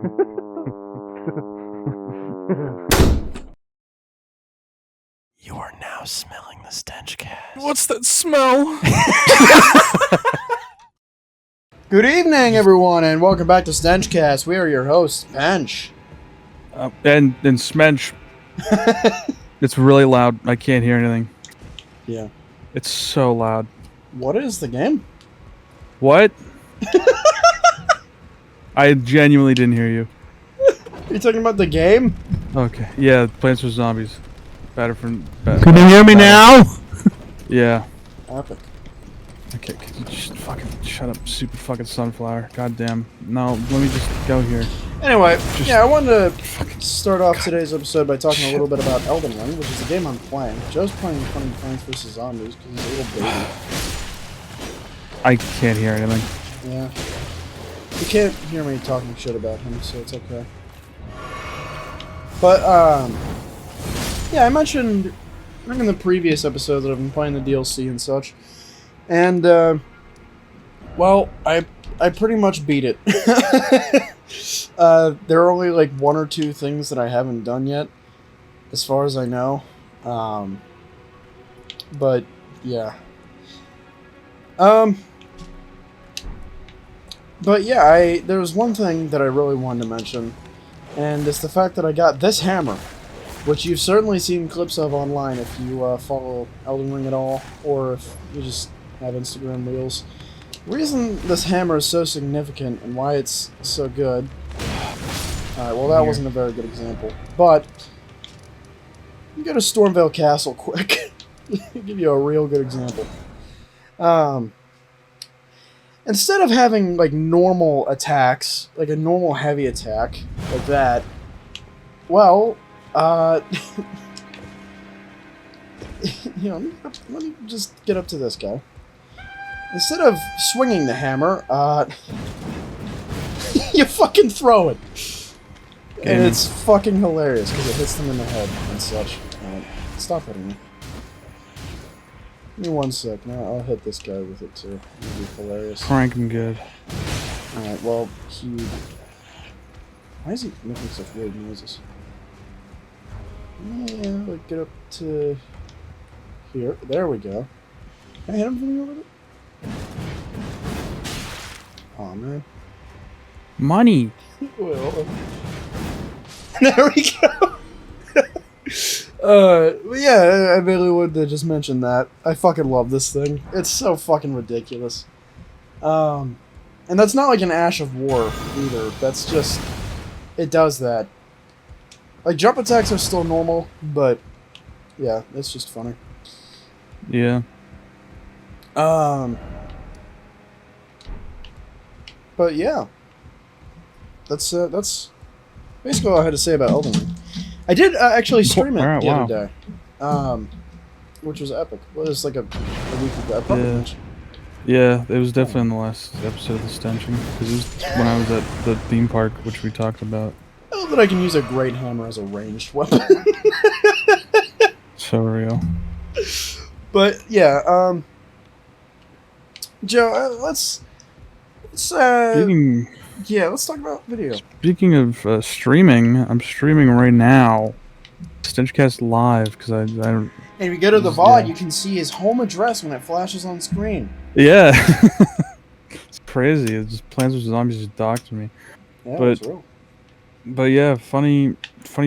You are now smelling the StenchCast. What's that smell? Good evening, everyone, and welcome back to StenchCast. We are your hosts, Bench. And Smench. It's really loud. I can't hear anything. Yeah. It's so loud. What is the game? What? I genuinely didn't hear you. Are you talking about the game? Okay. Yeah, Plants vs. Zombies. Can you hear me now? Yeah. Epic. Okay, could you just fucking shut up, super fucking sunflower. Goddamn. No, let me just go here. Anyway, I wanted to start off today's episode by talking a little bit about Elden Ring, which is a game I'm playing. Joe's playing funny Plants vs. Zombies because he's a little baby. I can't hear anything. Yeah. You can't hear me talking shit about him, so it's okay. But, yeah, I mentioned in the previous episode that I've been playing the DLC and such. And, well, I pretty much beat it. There are only, like, one or two things that I haven't done yet, as far as I know. But, yeah. But, yeah, there was one thing that I really wanted to mention, and it's the fact that I got this hammer, which you've certainly seen clips of online if you follow Elden Ring at all, or if you just have Instagram Reels. The reason this hammer is so significant and why it's so good... Alright, well that wasn't a very good example, but... You go to Stormvale Castle quick. I'll give you a real good example. Instead of having, like, normal attacks, like a normal heavy attack, like that, well, you know, let me just get up to this guy. Instead of swinging the hammer, you fucking throw it. And it's fucking hilarious, because it hits them in the head and such. Stop hitting me. Give me 1 sec, now I'll hit this guy with it too. It'll be hilarious. Cranking good. Alright, well, why is he making such weird noises? Yeah, like get up to here. There we go. Can I hit him from here with it? Oh man. Money! Well, there we go! Yeah, I really wanted to just mention that. I fucking love this thing. It's so fucking ridiculous. And that's not like an Ash of War, either. That's just... It does that. Like, jump attacks are still normal, but... Yeah, it's just funny. Yeah. But yeah. That's basically all I had to say about Elden Ring. I did actually stream it the other day, which was epic. Well, it was like a week ago. I probably mentioned. Yeah, it was definitely in the last episode of the Stenching, because it was when I was at the theme park, which we talked about. I love that I can use a great hammer as a ranged weapon. So real. But yeah, Joe, let's let's talk about video. Speaking of streaming, I'm streaming right now. StenchCast Live, because I don't... And if you go to the VOD, you can see his home address when it flashes on screen. Yeah. It's crazy. It's just Plants vs. Zombies just docked me. Yeah, that's real. But yeah, funny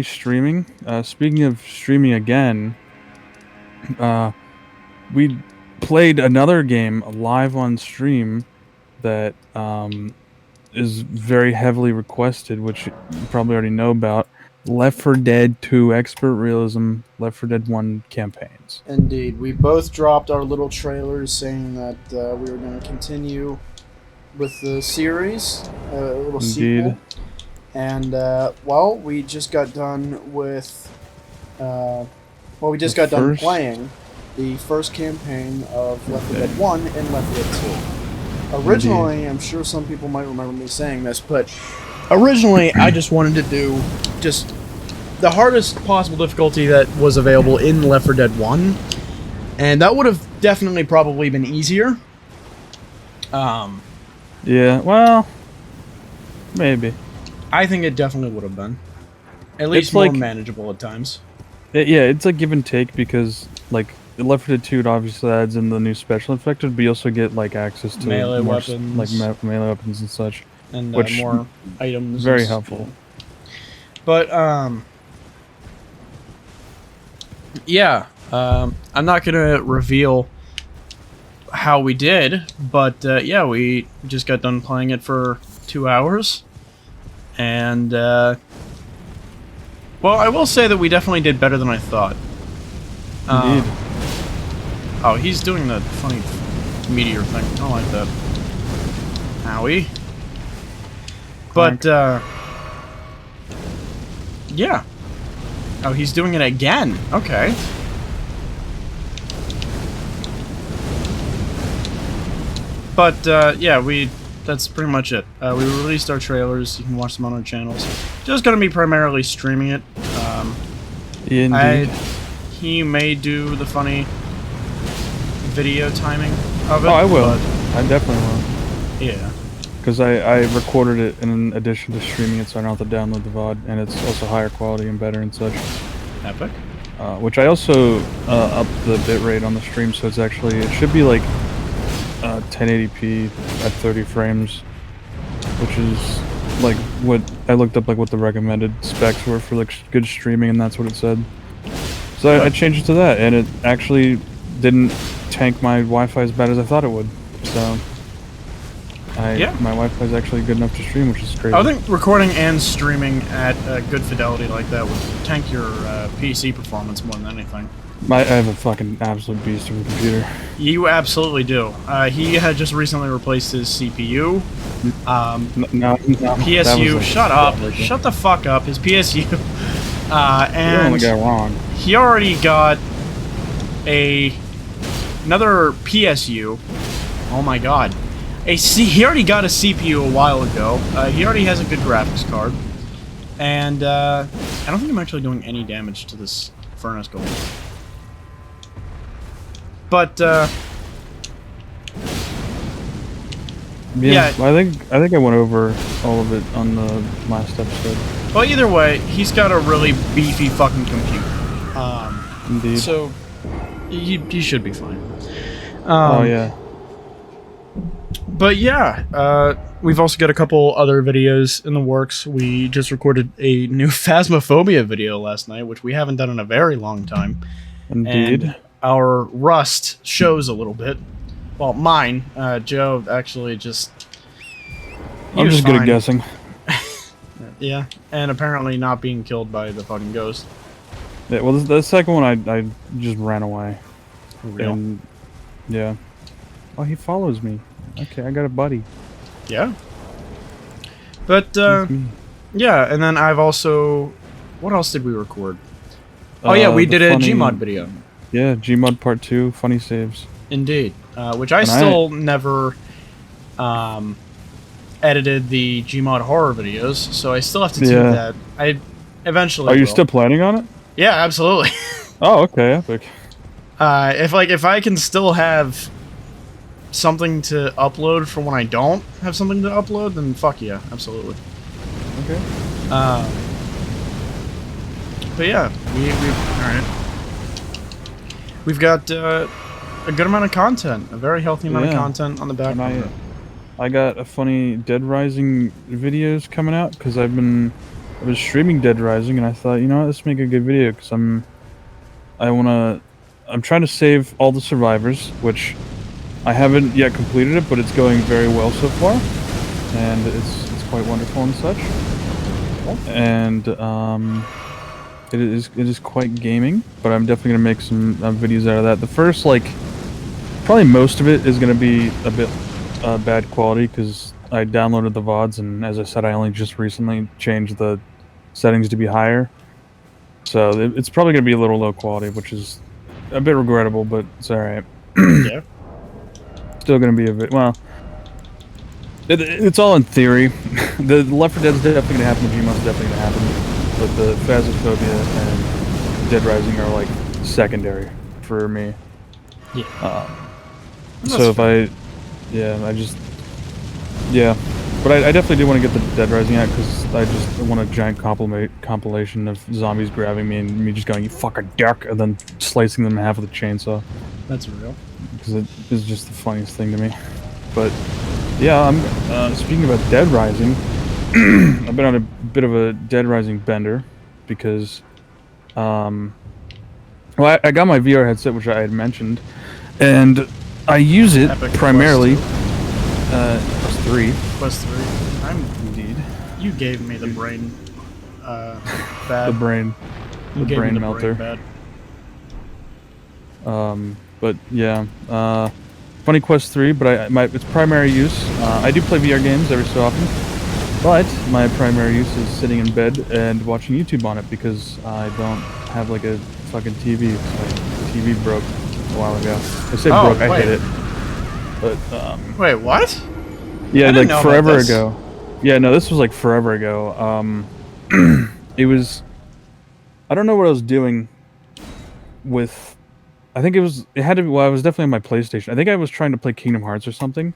streaming. Speaking of streaming again, we played another game live on stream that is very heavily requested, which you probably already know about. L4D2 Expert Realism, Left 4 Dead 1 campaigns. Indeed. We both dropped our little trailers saying that we were going to continue with the series, a little sequel. And, well, we just got done with... we just got done playing the first campaign of Left 4 Dead 1 and Left 4 Dead 2. Originally, I'm sure some people might remember me saying this, but originally I just wanted to do just the hardest possible difficulty that was available in Left 4 Dead 1, and that would have definitely probably been easier. Yeah, well, maybe. I think it definitely would have been. At least It's more like- manageable at times. Yeah, it's like give and take because like Left 4 Dead 2 it obviously adds in the new special effects, but you also get like access to Melee more weapons. like melee weapons and such, And which more items. very and helpful. But, yeah. I'm not going to reveal how we did, but, yeah, we just got done playing it for 2 hours. And, well, I will say that we definitely did better than I thought. Indeed. Oh, he's doing the funny meteor thing. I don't like that. Howie. But, yeah. Oh, he's doing it again. Okay. But, yeah, that's pretty much it. We released our trailers. You can watch them on our channels. Just gonna be primarily streaming it. Indeed. He may do the funny video timing of it. Oh, I will. but- I definitely will. yeah. Because I recorded it in addition to streaming it, so I don't have to download the VOD, and it's also higher quality and better and such. Epic. Which I also upped the bitrate on the stream, so it should be like 1080p at 30 frames, which is like what I looked up, like what the recommended specs were for like good streaming, and that's what it said. So I changed it to that, and it actually didn't tank my Wi-Fi as bad as I thought it would. So my Wi-Fi is actually good enough to stream, which is crazy. I think recording and streaming at good fidelity like that would tank your PC performance more than anything. I have a fucking absolute beast of a computer. You absolutely do. He had just recently replaced his CPU. No, PSU, shut up. Shut the fuck up. His PSU. And only got wrong. he already got another PSU. Oh my god. He already got a CPU a while ago. He already has a good graphics card. And I don't think I'm actually doing any damage to this furnace gold. But yeah. I think I went over all of it on the last episode. Well, either way, he's got a really beefy fucking computer. Indeed. So he should be fine. Oh yeah. But yeah, we've also got a couple other videos in the works. We just recorded a new Phasmophobia video last night, which we haven't done in a very long time. Indeed. And our rust shows a little bit. Well, mine. Joe actually just... I'm just good at guessing. Yeah, and apparently not being killed by the fucking ghost. Yeah, well, the second one, I just ran away. For real. And, yeah. Oh, he follows me. Okay, I got a buddy. Yeah. But, yeah, and then I've also... What else did we record? Oh yeah, we did a Gmod video. Yeah, Gmod Part 2, funny saves. Indeed. Which I still never edited the Gmod horror videos, so I still have to do that. I eventually Are you will. still planning on it? Yeah, absolutely. Oh, okay, epic. If I can still have something to upload for when I don't have something to upload, then fuck yeah, absolutely. Okay. But yeah, alright. We've got a good amount of content, a very healthy amount of content on the back. And I got a funny Dead Rising videos coming out because I was streaming Dead Rising, and I thought, you know what, let's make a good video because I'm trying to save all the survivors, which I haven't yet completed it, but it's going very well so far, and it's quite wonderful and such. And it is quite gaming, but I'm definitely gonna make some videos out of that. The first, like, probably most of it is gonna be a bit bad quality because I downloaded the VODs, and as I said, I only just recently changed the settings to be higher, so it's probably gonna be a little low quality, which is a bit regrettable, but it's all right. Yeah. Still gonna be a bit well. It's all in theory. The Left 4 Dead's definitely gonna happen. The Gmod's definitely gonna happen. But the Phasmophobia and Dead Rising are like secondary for me. Yeah. So if I, yeah, But I definitely do want to get the Dead Rising out because I just want a giant compilation of zombies grabbing me and me just going, "You fucking dick," and then slicing them in half with a chainsaw. That's real. Because it is just the funniest thing to me. But yeah, I'm speaking about Dead Rising. I've been on a bit of a Dead Rising bender because, well, I got my VR headset, which I had mentioned, and I use it Epic primarily. Quest Quest 3. Quest 3. Indeed. You gave me the brain. Bad. The brain. You The gave brain me the melter. Brain bad. But yeah, funny Quest 3, but its primary use, I do play VR games every so often, but my primary use is sitting in bed and watching YouTube on it because I don't have like a fucking TV. My TV broke a while ago. I say broke, I hit it. But Wait, what? yeah, I didn't like know about forever this. ago. Yeah, no, this was like forever ago. It was, I don't know what I was doing with. I think it had to be, well, I was definitely on my PlayStation. I think I was trying to play Kingdom Hearts or something.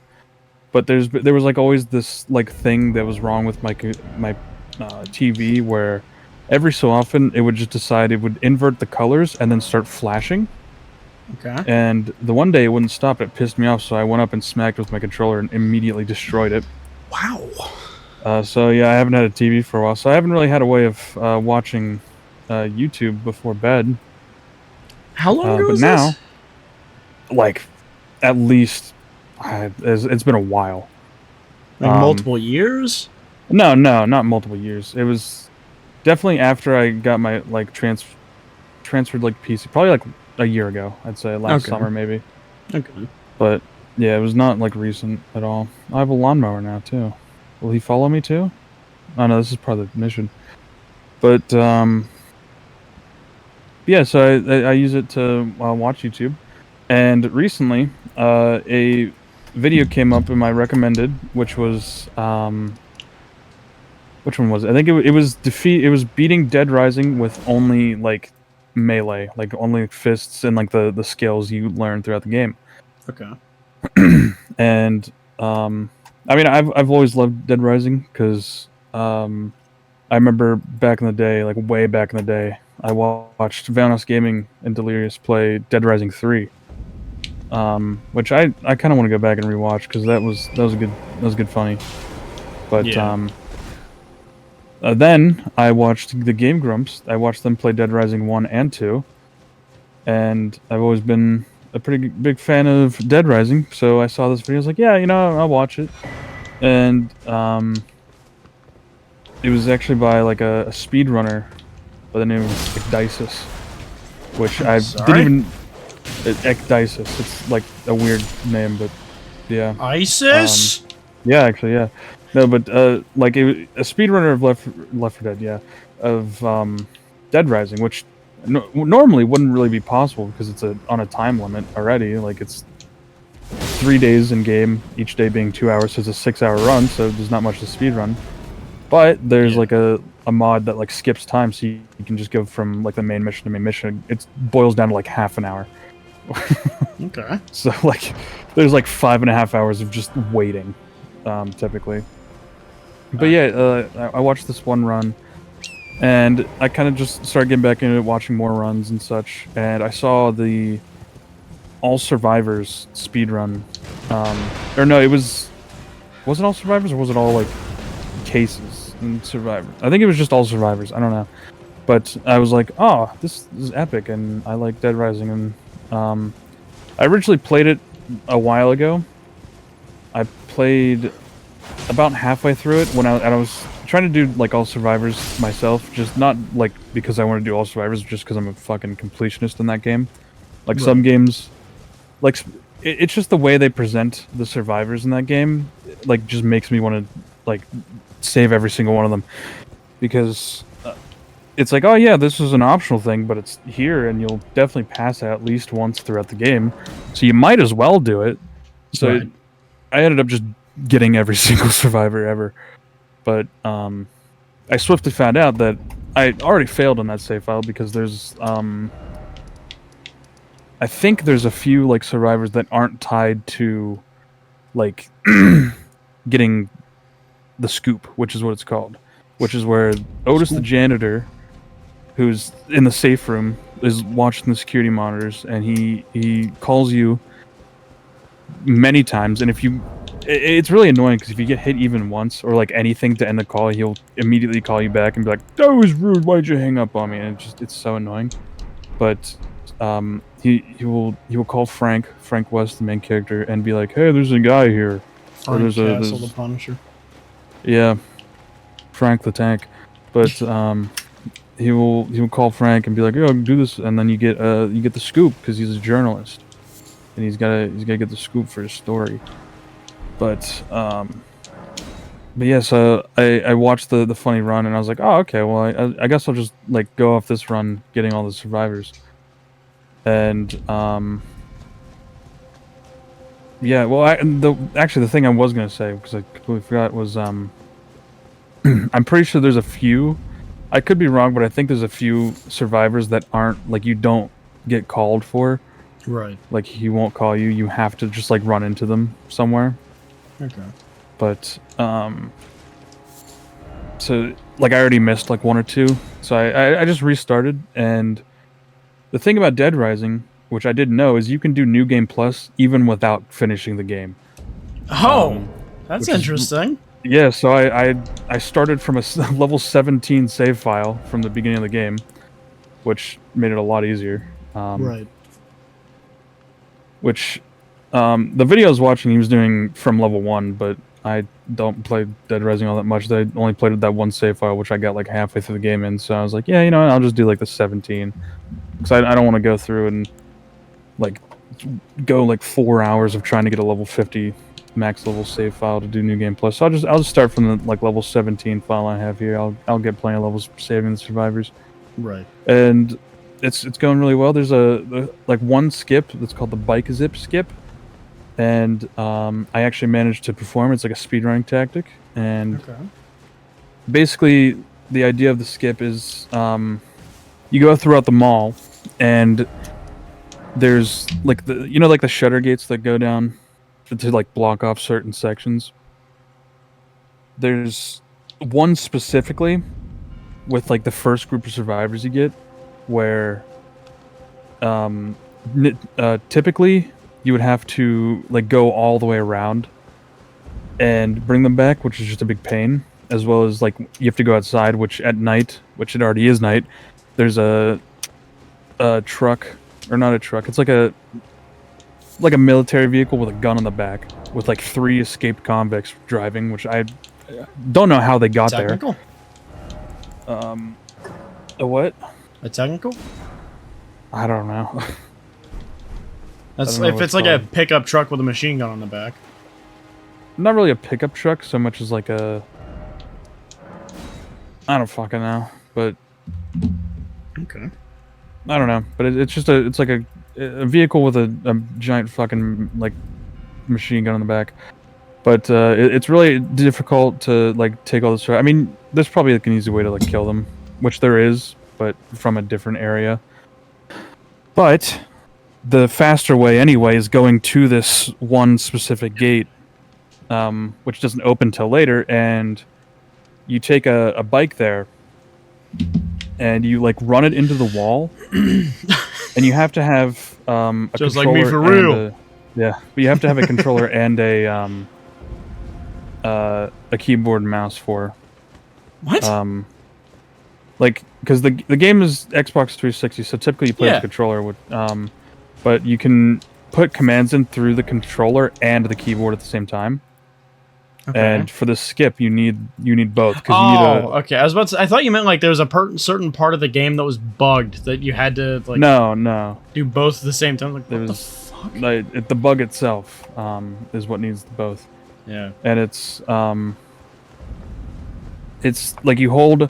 But there was like always this like thing that was wrong with my TV where every so often it would just decide it would invert the colors and then start flashing. Okay. And the one day it wouldn't stop. It pissed me off, so I went up and smacked with my controller and immediately destroyed it. Wow. So yeah, I haven't had a TV for a while, so I haven't really had a way of watching YouTube before bed. How long ago but was now, this? like, at least it's been a while. Like multiple years? No, not multiple years. It was definitely after I got my like transferred like PC, probably like a year ago. I'd say last summer maybe. Okay. But yeah, it was not like recent at all. I have a lawnmower now too. Will he follow me too? Oh no, this is part of the mission. But yeah, so I use it to watch YouTube, and recently a video came up in my recommended, which was which one was it? I think it was beating Dead Rising with only like melee, like only fists and like the skills you learn throughout the game. Okay. And I mean I've always loved Dead Rising because I remember back in the day, like way back in the day, I watched Vanos Gaming and Delirious play Dead Rising 3, which I kind of want to go back and rewatch because that was good funny. But Yeah. then I watched the Game Grumps. I watched them play Dead Rising 1 and 2, and I've always been a pretty big fan of Dead Rising. So I saw this video, I was like, yeah, I'll watch it, and it was actually by like a speedrunner by the name of Ecdysis, which I didn't even. Ecdysis. It's like a weird name, but yeah. ISIS? Yeah, actually, yeah. No, but like a speedrunner of Left 4 Dead, yeah, of Dead Rising, which normally wouldn't really be possible because it's on a time limit already. Like it's 3 days in game, each day being 2 hours, so it's a 6-hour run. So there's not much to speedrun. But there's like a mod that like skips time, so you can just go from like the main mission to main mission. It boils down to like half an hour. Okay. So like, there's like 5.5 hours of just waiting, typically. But yeah, I watched this one run, and I kind of just started getting back into it, watching more runs and such. And I saw the All Survivors speedrun, or no, was it All Survivors or was it all like cases and Survivors? I think it was just All Survivors. I don't know, but I was like, oh, this is epic, and I like Dead Rising, and I originally played it a while ago. I played about halfway through it when I was trying to do like All Survivors myself, just not like because I want to do All Survivors, just because I'm a fucking completionist in that game. Like some games, like it's just the way they present the survivors in that game, like just makes me want to like save every single one of them, because it's like, oh yeah, this is an optional thing, but it's here and you'll definitely pass out at least once throughout the game, so you might as well do it. So I ended up just getting every single survivor ever, but I swiftly found out that I already failed on that save file because there's I think there's a few like survivors that aren't tied to like getting the scoop, which is what it's called, which is where Otis the janitor, who's in the safe room, is watching the security monitors, and he calls you many times, and it's really annoying because if you get hit even once or like anything to end the call, he'll immediately call you back and be like, "That was rude. Why'd you hang up on me?" And it's so annoying. But he will call Frank West, the main character, and be like, "Hey, there's a guy here." Frank Castle, the Punisher. Yeah, Frank the Tank. But he will call Frank and be like, "Oh, do this," and then you get the scoop because he's a journalist, and he's gotta get the scoop for his story. But yeah, so I watched the funny run, and I was like, oh, okay, well, I guess I'll just like go off this run getting all the survivors. And yeah, well, actually the thing I was gonna say, because I completely forgot, was I'm pretty sure there's a few, I could be wrong, but I think there's a few survivors that aren't, like, you don't get called for. Right. Like, he won't call you, you have to just like run into them somewhere. Okay. But so like I already missed like one or two, so I just restarted. And the thing about Dead Rising, which I didn't know, is you can do New Game Plus even without finishing the game. Oh, that's interesting. Yeah, so I started from a level 17 save file from the beginning of the game, which made it a lot easier. Right. Which the video I was watching, he was doing from level 1, but I don't play Dead Rising all that much. I only played with that one save file, which I got like halfway through the game in, so I was like, yeah, you know what, I'll just do like the 17. Because I don't want to go through and like go like 4 hours of trying to get a level 50 max level save file to do New Game Plus. So I'll just start from the like level 17 file I have here. I'll get plenty of levels saving the survivors. Right. And it's going really well. There's like one skip that's called the bike zip skip. And I actually managed to perform. It's like a speedrunning tactic, and basically the idea of the skip is you go throughout the mall, and there's like the shutter gates that go down to like block off certain sections. There's one specifically with like the first group of survivors you get, where typically you would have to like go all the way around and bring them back, which is just a big pain, as well as like you have to go outside, which at night, which it already is night, there's a truck, or not a truck, it's like a military vehicle with a gun on the back with like 3 escaped convicts driving, which I don't know how they got technical? There. A what? A technical? I don't know. That's if it's like a pickup truck with a machine gun on the back. Not really a pickup truck so much as like a, I don't fucking know, but okay. I don't know, but it's like a vehicle with a giant fucking like machine gun on the back. But it's really difficult to like take all this. I mean, there's probably like an easy way to like kill them, which there is, but from a different area. But the faster way anyway is going to this one specific gate, which doesn't open till later, and you take a bike there, and you like run it into the wall, and you have to have a just controller, like me for real. Yeah, but you have to have a controller and a keyboard and mouse for. What? Like, because the game is Xbox 360, so typically you play with a controller with but you can put commands in through the controller and the keyboard at the same time. Okay. And for the skip, you need both. Okay. I was about to. I thought you meant like there was a certain part of the game that was bugged that you had to like. No. Do both at the same time. Like, what the fuck? Like, the bug itself is what needs both. Yeah. And it's like you hold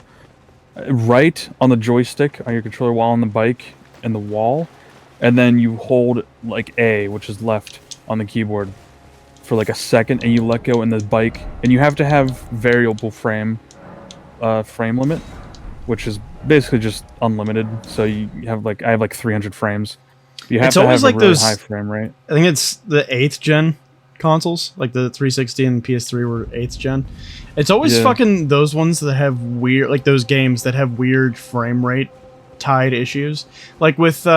right on the joystick on your controller while on the bike and the wall. And then you hold like A, which is left on the keyboard, for like a second, and you let go in the bike, and you have to have variable frame limit, which is basically just unlimited. So you have like I have like 300 frames. You have to have a really high frame rate. I think it's the 8th gen consoles, like the 360 and PS3 were 8th gen. It's always Yeah. fucking those ones that have weird, like those games that have weird frame rate tied issues. Like with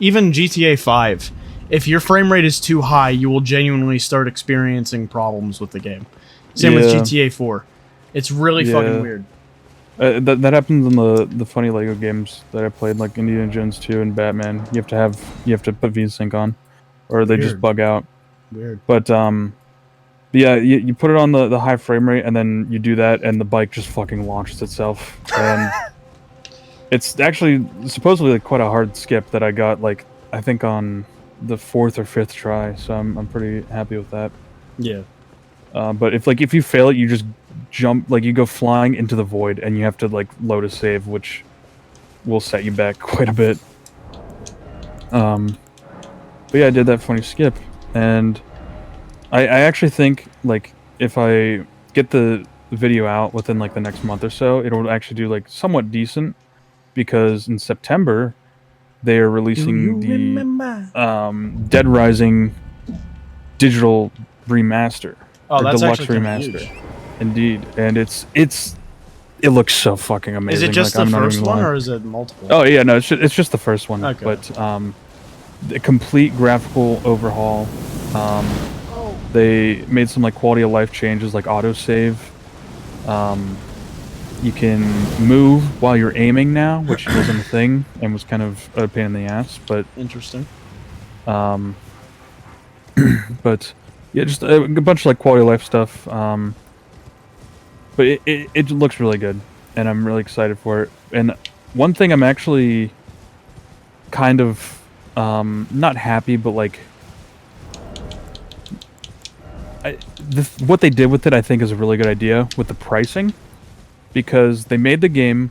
even GTA 5, if your frame rate is too high, you will genuinely start experiencing problems with the game. Same with Yeah. GTA 4. It's really Yeah. fucking weird. That happens in the funny Lego games that I played, like Indiana Jones 2 and Batman. You have to put VSync on, or they just Weird. bug out. Weird. But yeah, you put it on the high frame rate, and then you do that, and the bike just fucking launches itself. And it's actually supposedly like quite a hard skip that I got, like I think on the 4th or 5th try. So I'm pretty happy with that. Yeah. But if you fail it, you just jump, like you go flying into the void, and you have to like load a save, which will set you back quite a bit. But yeah, I did that funny skip, and I actually think like if I get the video out within like the next month or so, it'll actually do like somewhat decent, because in September they are releasing the Dead Rising digital remaster. Oh, or that's deluxe actually kinda remaster. huge. Indeed, and it looks so fucking amazing. Is it just like, the I'm not first even one, lying. or is it multiple? Oh yeah, no, it's just the first one. Okay. But the complete graphical overhaul. They made some like quality of life changes, like autosave. You can move while you're aiming now, which wasn't a thing and was kind of a pain in the ass. But Interesting. but yeah, just a bunch of like quality of life stuff. But it looks really good, and I'm really excited for it. And one thing I'm actually kind of not happy, but like what they did with it, I think, is a really good idea with the pricing, because they made the game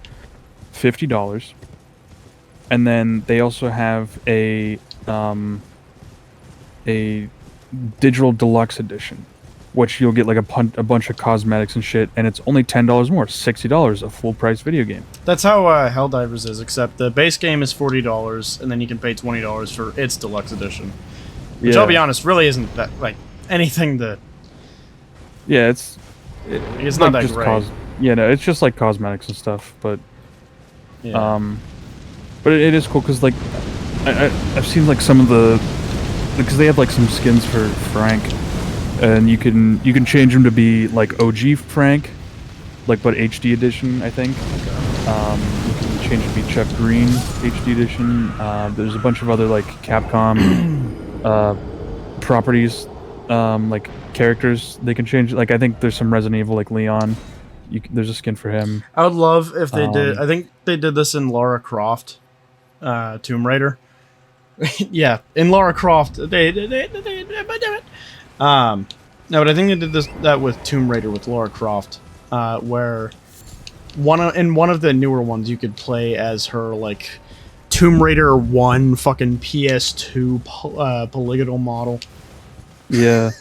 $50, and then they also have a digital deluxe edition, which you'll get like a bunch of cosmetics and shit, and it's only $10 more, $60, a full price video game. That's how Helldivers is, except the base game is $40, and then you can pay $20 for its deluxe edition. Which, I'll be honest, really isn't that like anything that. Yeah, it's not that great. Yeah, no, it's just like cosmetics and stuff, but Yeah. but it is cool because like I've seen like some of the, because they have like some skins for Frank, and you can change him to be like OG Frank, like but HD edition, I think. You can change him to be Chuck Green HD edition. There's a bunch of other like Capcom properties, like characters they can change. Like I think there's some Resident Evil, like Leon. There's a skin for him. I would love if they did. I think they did this in Lara Croft, Tomb Raider. Yeah, in Lara Croft, they no, but I think they did that with Tomb Raider with Lara Croft, where in one of the newer ones you could play as her like Tomb Raider 1 fucking PS2 polygonal model. Yeah.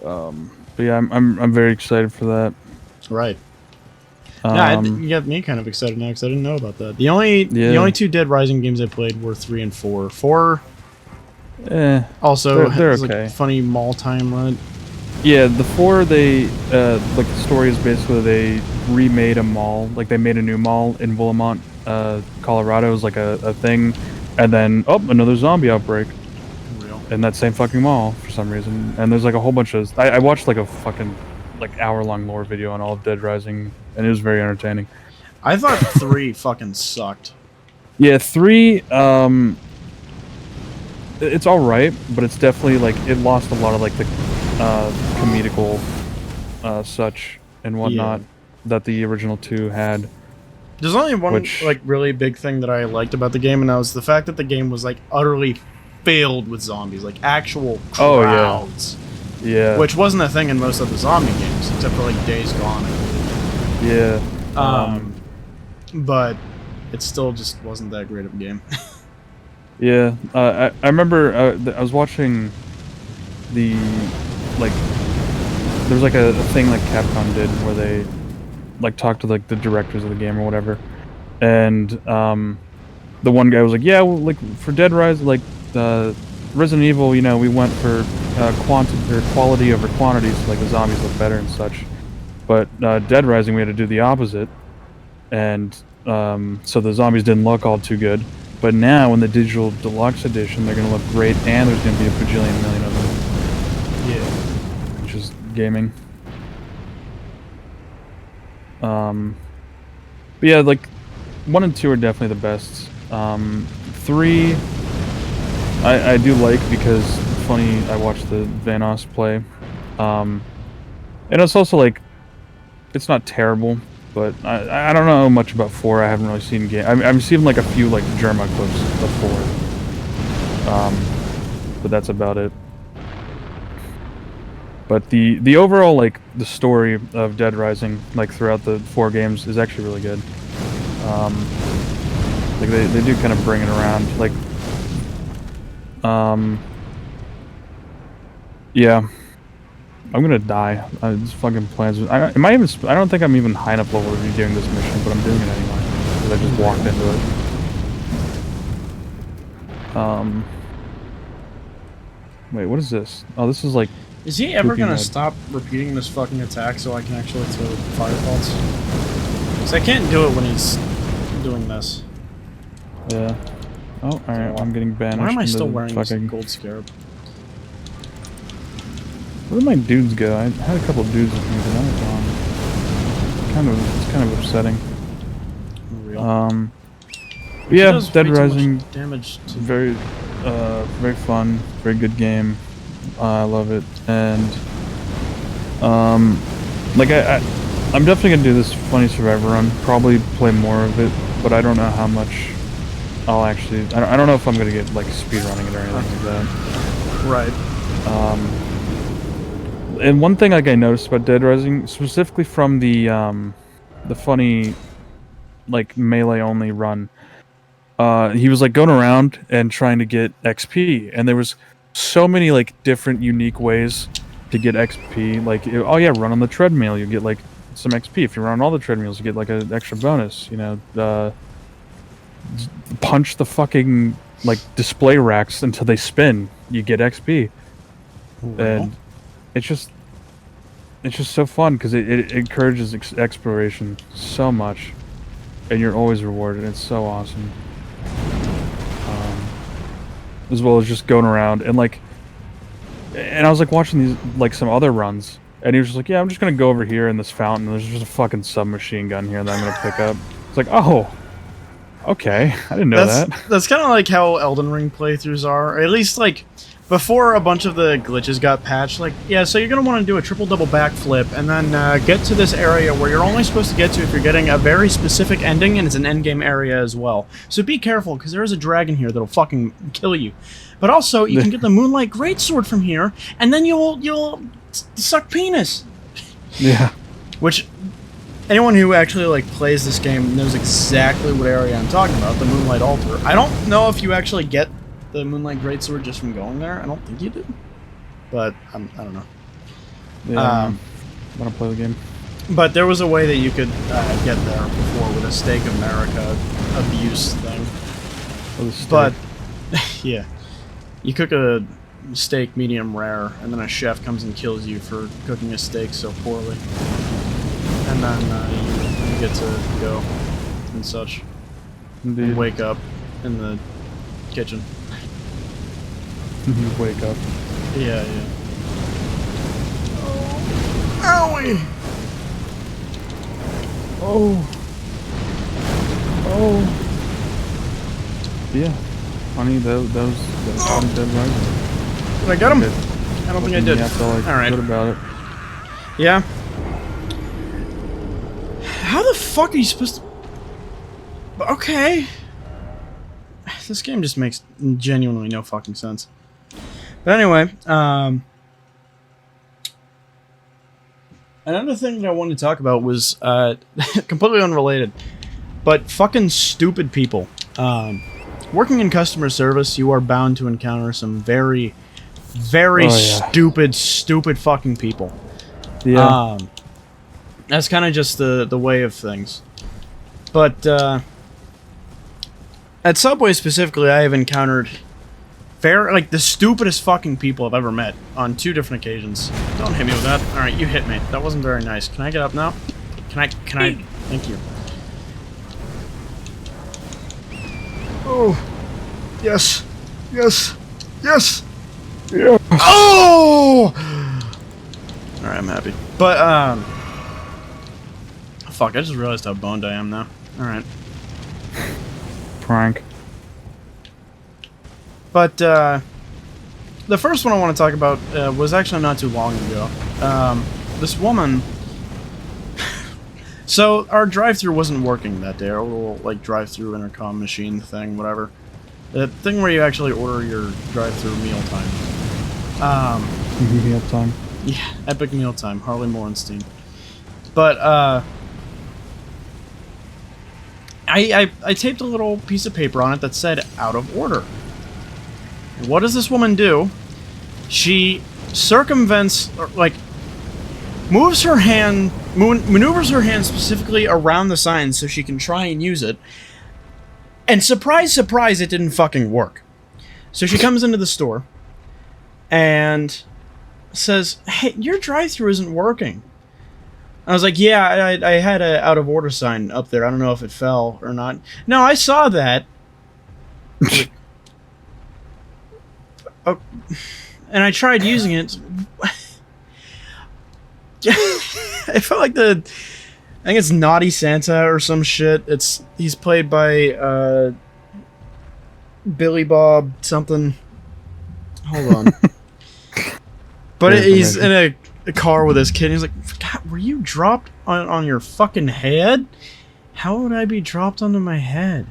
But yeah, I'm very excited for that. Right. You got me kind of excited now because I didn't know about that. The only two Dead Rising games I played were 3 and 4. 4 also they're has okay. like funny mall time, right? Yeah, the 4 they like the story is basically they remade a mall, like they made a new mall in Willamette, Colorado, is like a thing, and then another zombie outbreak. Real. In that same fucking mall for some reason, and there's like a whole bunch of I watched like a fucking like hour-long lore video on all of Dead Rising, and it was very entertaining. I thought 3 fucking sucked. Yeah, 3 it's all right, but it's definitely like it lost a lot of like the comedical such and whatnot that the original 2 had. There's only one like really big thing that I liked about the game, and that was the fact that the game was like utterly filled with zombies, like actual crowds. Yeah. Which wasn't a thing in most of the zombie games, except for like Days Gone. Yeah. But it still just wasn't that great of a game. Yeah. I remember I was watching the like there's like a thing like Capcom did where they like talked to like the directors of the game or whatever, and the one guy was like, yeah, well, like for Dead Rise, like Resident Evil, you know, we went for quality over quantity, so like the zombies look better and such. But Dead Rising, we had to do the opposite, and so the zombies didn't look all too good. But now, in the digital deluxe edition, they're gonna look great, and there's gonna be a bajillion million of them. Yeah. Which is gaming. But yeah, like 1 and 2 are definitely the best. 3, I do like because funny. I watched the Vanoss play, and it's also like it's not terrible, but I don't know much about 4. I haven't really seen game. I've seen like a few like Germa clips of 4, but that's about it. But the overall, like, the story of Dead Rising, like, throughout the 4 games is actually really good. Like, they do kind of bring it around. Like, yeah. I'm gonna die. This fucking plans. I don't think I'm even high enough level to be doing this mission, but I'm doing it anyway. Because I just walked into it. Wait, what is this? Oh, this is like... Is he ever gonna mode. stop repeating this fucking attack so I can actually throw fireballs? Because I can't do it when he's doing this. Yeah. Oh, alright, I'm getting banished. Why am I from still the wearing this fucking... gold scarab? Where did my dudes go? I had a couple dudes with me, but now they're gone. It's kind of upsetting. Real. But yeah, does Dead way too much Rising, damage to very fun, very good game. I love it, and like I'm definitely gonna do this Funny Survivor run. Probably play more of it, but I don't know how much I'll actually. I don't know if I'm gonna get like speedrunning it or anything like that. right. And one thing like I noticed about Dead Rising, specifically from the funny, like melee only run, he was like going around and trying to get XP, and there was so many like different unique ways to get XP. Like, oh yeah, run on the treadmill, you get like some XP. If you run on all the treadmills, you get like an extra bonus. You know, punch the fucking like display racks until they spin, you get XP. And it's just so fun because it encourages exploration so much, and you're always rewarded. It's so awesome. As well as just going around and like, and I was like watching these like some other runs, and he was just like, yeah, I'm just gonna go over here in this fountain. There's just a fucking submachine gun here that I'm gonna pick up. It's like, oh, okay, I didn't know that. That's kind of like how Elden Ring playthroughs are, or at least like before a bunch of the glitches got patched. Like, yeah, so you're gonna want to do a triple-double backflip and then get to this area where you're only supposed to get to if you're getting a very specific ending, and it's an endgame area as well. So be careful, because there is a dragon here that'll fucking kill you. But also, you can get the Moonlight Greatsword from here, and then you'll suck penis. Yeah. Which anyone who actually like plays this game knows exactly what area I'm talking about, the Moonlight Altar. I don't know if you actually get the Moonlight Greatsword just from going there. I don't think you do. But I don't know. Yeah, I want to play the game. But there was a way that you could get there before with a Steak America abuse thing. Oh, the steak. But, yeah. You cook a steak medium rare, and then a chef comes and kills you for cooking a steak so poorly. And then you get to go and such. Indeed. And wake up in the kitchen. You wake up. Yeah, yeah. Oh. Owie! Oh. Oh. Yeah. Funny, that was funny Dead Rising. Did I get him? Okay. I don't think I did. Yeah, I felt like Alright. good about it. Yeah. How the fuck are you supposed to... Okay. This game just makes genuinely no fucking sense. But anyway, another thing that I wanted to talk about was completely unrelated, but fucking stupid people. Working in customer service, you are bound to encounter some very, very stupid fucking people. Yeah. That's kind of just the way of things. But at Subway specifically, I have encountered Like, the stupidest fucking people I've ever met on 2 different occasions. Don't hit me with that. Alright, you hit me. That wasn't very nice. Can I get up now? Can I? Thank you. Oh. Yes. Yes. Yes. Yeah. Oh! Alright, I'm happy. But, fuck, I just realized how boned I am now. Alright. Prank. But, the first one I want to talk about, was actually not too long ago. This woman... So, our drive-thru wasn't working that day. Our little, like, drive-thru intercom machine thing, whatever. The thing where you actually order your drive-thru mealtime. Mealtime. Yeah, epic mealtime. Harley Morenstein. But, I taped a little piece of paper on it that said, out of order. And what does this woman do? She circumvents, or, like, moves her hand, maneuvers her hand specifically around the sign so she can try and use it. And surprise, surprise, it didn't fucking work. So she comes into the store and says, hey, your drive-thru isn't working. I was like, yeah, I had a out of order sign up there. I don't know if it fell or not. No, I saw that. Oh, and I tried using it. I felt like I think it's Naughty Santa or some shit. He's played by Billy Bob something. Hold on. But he's in a car with his kid. And he's like, God, were you dropped on your fucking head? How would I be dropped onto my head?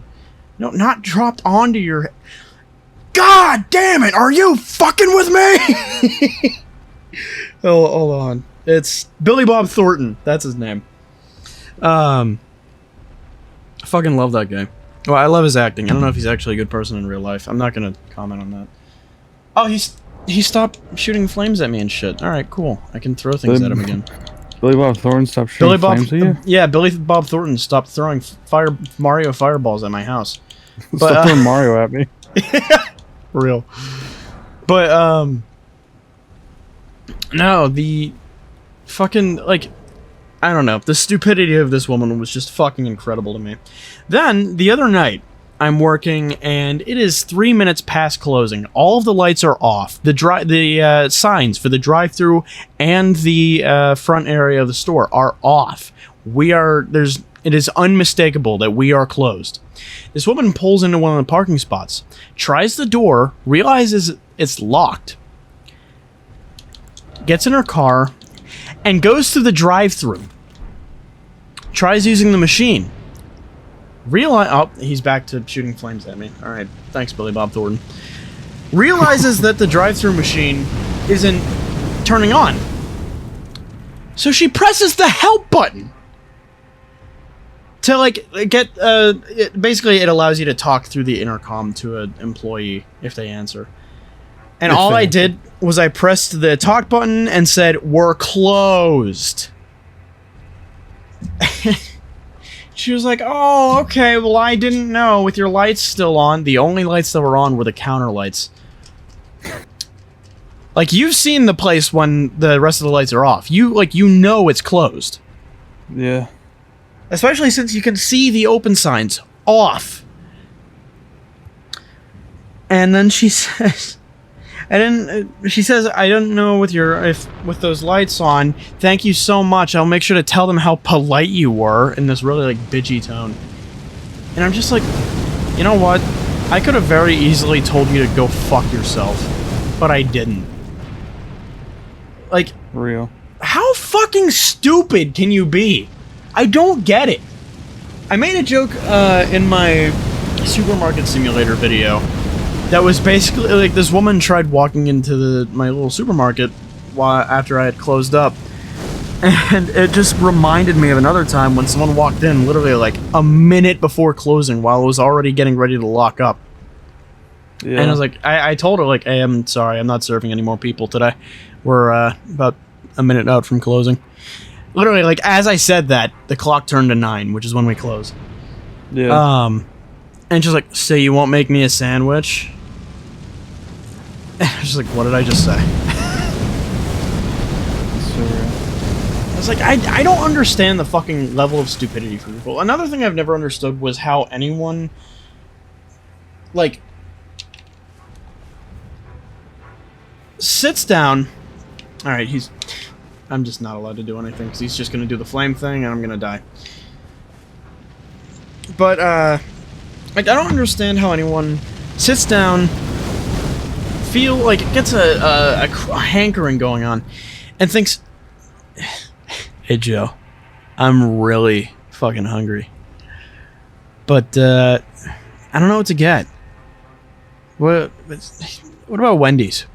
No, not dropped onto your head. God damn it! Are you fucking with me? Hold on. It's Billy Bob Thornton. That's his name. I fucking love that guy. Well, I love his acting. I don't know if he's actually a good person in real life. I'm not gonna comment on that. Oh, he stopped shooting flames at me and shit. All right, cool. I can throw things at him again. Billy Bob Thornton stopped shooting flames at you? Yeah, Billy Bob Thornton stopped throwing Mario fireballs at my house. Stop throwing Mario at me. For real. But, no, the fucking, like, I don't know. The stupidity of this woman was just fucking incredible to me. Then, the other night, I'm working, and it is 3 minutes past closing. All of the lights are off. The signs for the drive-thru and the front area of the store are off. It is unmistakable that we are closed. This woman pulls into one of the parking spots, tries the door, realizes it's locked, gets in her car, and goes to the drive-thru. Tries using the machine. Oh, he's back to shooting flames at me. Alright, thanks, Billy Bob Thornton. Realizes that the drive-thru machine isn't turning on. So she presses the help button. To, like, get, basically it allows you to talk through the intercom to an employee if they answer. And all I did was I pressed the talk button and said, "We're closed." She was like, "Oh, okay, well, I didn't know with your lights still on." The only lights that were on were the counter lights. Like, you've seen the place when the rest of the lights are off. You know it's closed. Yeah. Especially since you can see the open signs off. And then she says, "I don't know with those lights on. Thank you so much. I'll make sure to tell them how polite you were," in this really, like, bitchy tone. And I'm just like, you know what? I could have very easily told you to go fuck yourself, but I didn't. Like, real. How fucking stupid can you be? I don't get it. I made a joke in my supermarket simulator video that was basically like this woman tried walking into my little supermarket after I had closed up, and it just reminded me of another time when someone walked in literally like a minute before closing while it was already getting ready to lock up. Yeah. And I was like, I told her, like, "Hey, I'm sorry, I'm not serving any more people today. We're about a minute out from closing." Literally, like, as I said that, the clock turned to 9, which is when we close. Yeah. And she's like, "So you won't make me a sandwich?" I was like, what did I just say? So, I was like, I don't understand the fucking level of stupidity for people. Another thing I've never understood was how anyone, like, sits down. Alright, I'm just not allowed to do anything because he's just going to do the flame thing and I'm going to die. But, like, I don't understand how anyone sits down, gets a hankering going on, and thinks, hey, Joe, I'm really fucking hungry. But, I don't know what to get. What about Wendy's?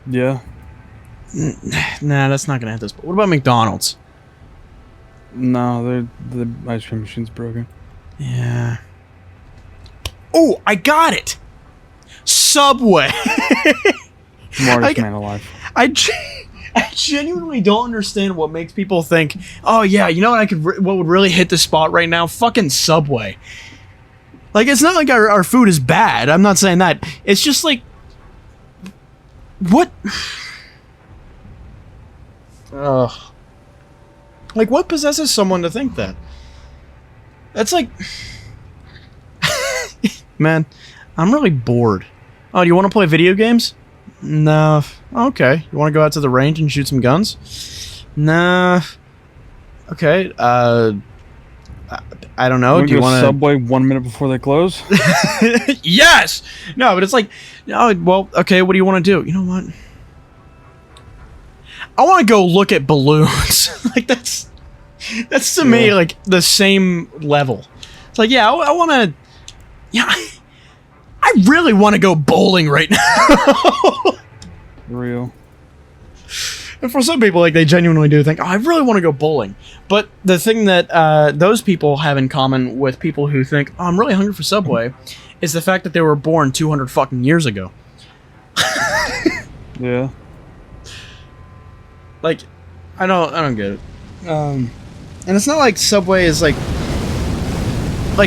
yeah. Nah, that's not gonna hit this. But what about McDonald's? No, the ice cream machine's broken. Yeah. Oh, I got it! Subway! Smartest man alive. I genuinely don't understand what makes people think, oh yeah, you know what what would really hit the spot right now? Fucking Subway. Like, it's not like our food is bad. I'm not saying that. It's just like, what? Ugh. Like, what possesses someone to think that? That's like... Man, I'm really bored. Oh, do you want to play video games? No. Okay. You want to go out to the range and shoot some guns? Nah. Okay. I don't know. Do you want to... Subway 1 minute before they close? Yes! No, but it's like... Oh, well, okay, what do you want to do? You know what? I want to go look at balloons. Like, that's to me, like, the same level. It's like, yeah, I want to... Yeah, I really want to go bowling right now. Real. And for some people, like, they genuinely do think, oh, I really want to go bowling. But the thing that those people have in common with people who think, oh, I'm really hungry for Subway, is the fact that they were born 200 fucking years ago. Yeah. Like, I don't get it. And it's not like Subway is like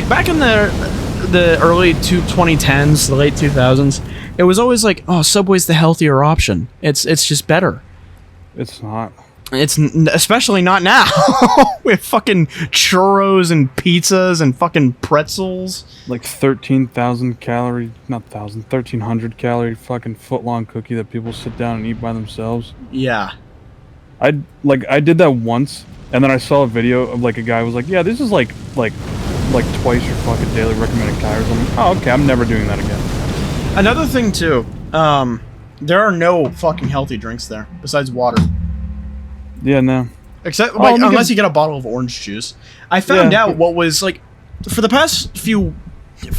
back in the early 2010s, the late 2000s, it was always like, oh, Subway's the healthier option. It's just better. It's not. It's especially not now. We have fucking churros and pizzas and fucking pretzels. Like 13,000 calorie, not 1,300 calorie fucking foot-long cookie that people sit down and eat by themselves. Yeah. I did that once, and then I saw a video of like a guy who was like, yeah, this is like twice your fucking daily recommended calories. I'm like, oh, okay, I'm never doing that again. Another thing too, there are no fucking healthy drinks there besides water. Yeah, no. Except like, unless you get a bottle of orange juice. I found out what was like for the past few,